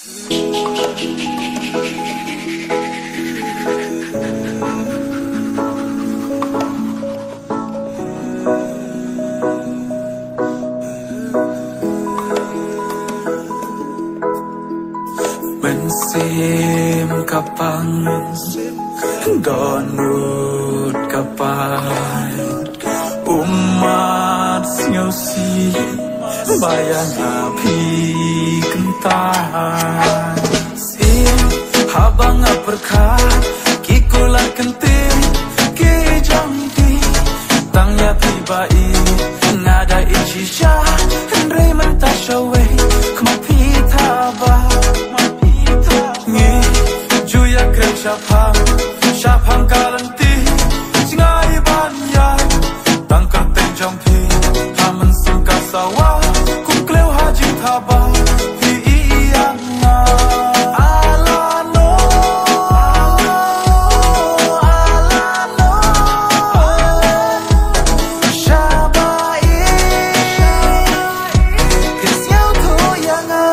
Bensim kapang Gonut kapan Umat siusi Bayang api kentan Sim habang aperkat Kikulat kentin Kijangti Tangnya pibai Nada ichisha Henry mentasyawe Kemapi tabah Siapang kalanti Singai banyai Tangkar tenjong pi Haman singka sawah Kum kleu haji tabah Pi iyanga Alano Alano Syabai Kesiau tu yanga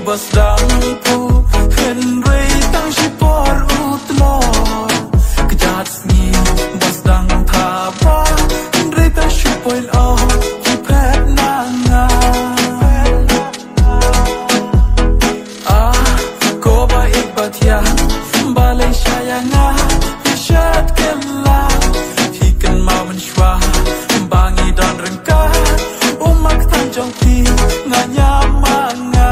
Basdangku Henry tang sipor utlor Kejat sni basdang thaba Henry tang sipoil oh Kipet nanga Ko baik batian Balai sayanga Isyat kelah Hikan mawan sywa Bangi dan rengkah Umak tanjong pi Nganyamanga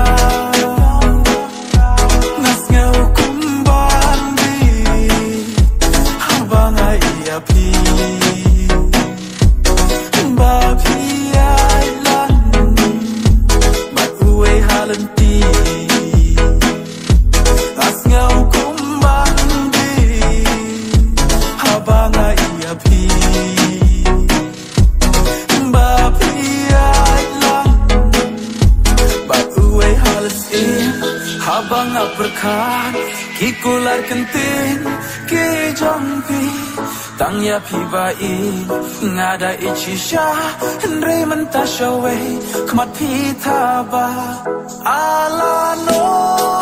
Pi Bapi ailan Mat uwe halanti As ngau kumbandi Habanga iya pi Bapi ailan Mat uwe halanti Habanga perkat Kikular kentin Kijampi Tangya pibai Ngada ichisha Henry mentasyawe Kemat pitaba Alano